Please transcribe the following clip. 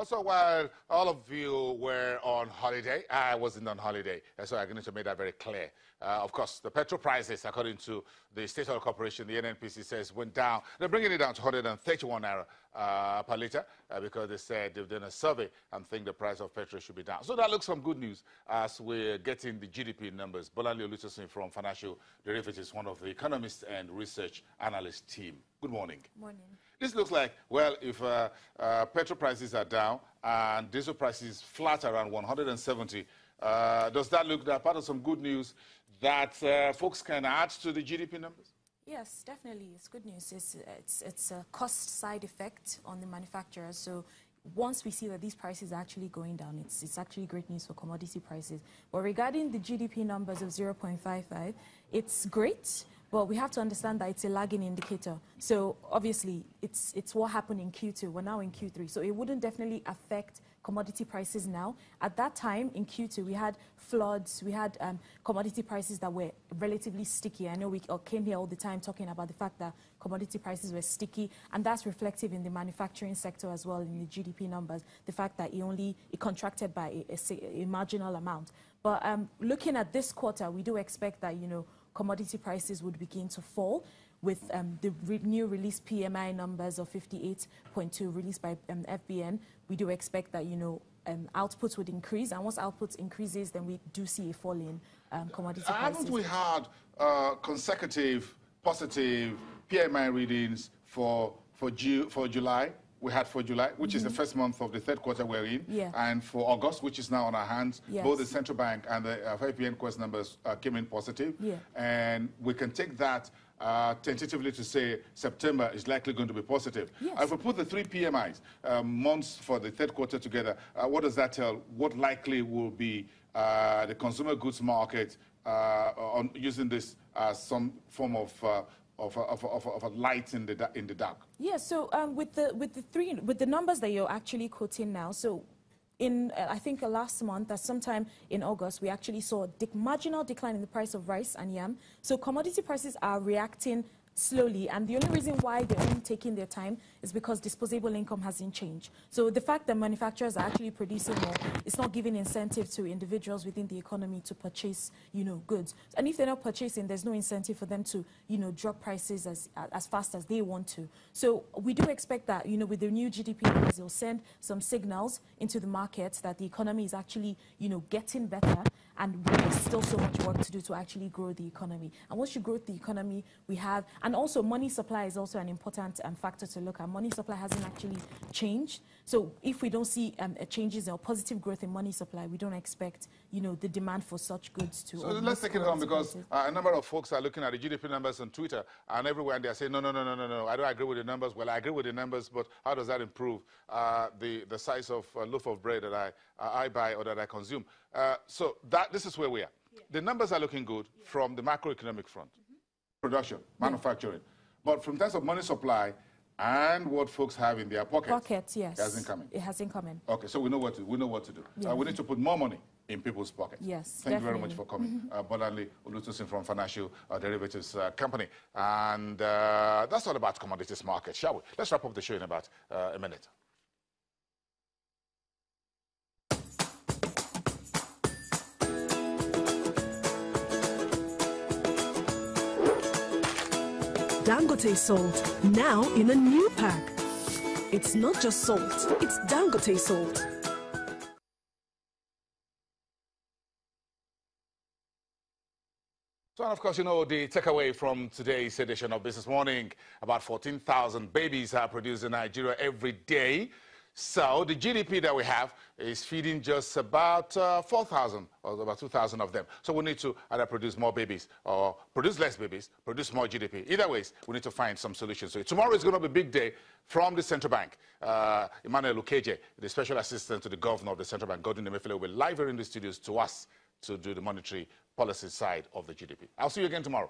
Also, while all of you were on holiday, I wasn't on holiday, so I'm going to make that very clear. Of course, the petrol prices, according to the State Oil Corporation, the NNPC says, went down. They're bringing it down to 131 naira per litre because they said they've done a survey and think the price of petrol should be down. So that looks some good news as we're getting the GDP numbers. Bolanle Olutosin from Financial Derivatives, one of the economists and research analyst team. Good morning. Morning. This looks like, well, if petrol prices are down and diesel prices flat around 170, does that look like part of some good news that folks can add to the GDP numbers? Yes, definitely. It's good news. It's a cost side effect on the manufacturers. So once we see that these prices are actually going down, it's actually great news for commodity prices. But regarding the GDP numbers of 0.55, it's great. But we have to understand that it's a lagging indicator. So obviously, it's what happened in Q2. We're now in Q3. So it wouldn't definitely affect commodity prices now. At that time, in Q2, we had floods. We had commodity prices that were relatively sticky. I know we came here all the time talking about the fact that commodity prices were sticky. And that's reflective in the manufacturing sector as well, in the GDP numbers. The fact that it contracted by a marginal amount. But looking at this quarter, we do expect that, commodity prices would begin to fall with the new released PMI numbers of 58.2 released by FBN. We do expect that, output would increase. And once output increases, then we do see a fall in commodity prices. Haven't we had consecutive positive PMI readings for July? We had for July, which is the first month of the third quarter we're in, and for August, which is now on our hands, both the central bank and the FBN quest numbers came in positive, and we can take that tentatively to say September is likely going to be positive. If we put the three PMIs months for the third quarter together, what does that tell? What likely will be the consumer goods market on using this as some form of a light in the dark? Yeah. So with the numbers that you're actually quoting now, so in I think last month, sometime in August, we actually saw a marginal decline in the price of rice and yam. So commodity prices are reacting slowly, and the only reason why they're only taking their time is because disposable income hasn't changed. So the fact that manufacturers are actually producing more, it's not giving incentive to individuals within the economy to purchase, goods. And if they're not purchasing, there's no incentive for them to, drop prices as fast as they want to. So we do expect that, with the new GDP numbers, they'll send some signals into the market that the economy is actually, getting better, and there's still so much work to do to actually grow the economy. And once you grow the economy, we have, and also money supply is also an important factor to look at. Money supply hasn't actually changed. So if we don't see changes or positive growth in money supply, we don't expect, the demand for such goods to. So let's take it on, because a number of folks are looking at the GDP numbers on Twitter and everywhere, and they're saying, no, I don't agree with the numbers. Well, I agree with the numbers, but how does that improve the size of a loaf of bread that I buy or that I consume? So this is where we are. The numbers are looking good from the macroeconomic front. Production, manufacturing. But from terms of money supply and what folks have in their pockets, yes, it hasn't come in. It hasn't come in. Okay, so we know what to do. We need to put more money in people's pockets. Yes, Thank you very much for coming. Bolanle Olutosin from Financial Derivatives Company. And that's all about commodities market, shall we? Let's wrap up the show in about a minute. Dangote salt, now in a new pack. It's not just salt, it's Dangote salt. So, and of course, the takeaway from today's edition of Business Morning, about 14,000 babies are produced in Nigeria every day. So the GDP that we have is feeding just about 4,000 or about 2,000 of them. So we need to either produce more babies or produce less babies, produce more GDP. Either ways, we need to find some solutions. So tomorrow is going to be a big day from the central bank. Emmanuel Ukeje, the special assistant to the governor of the central bank, Godwin Emefiele, will be live here in the studios to us to do the monetary policy side of the GDP. I'll see you again tomorrow.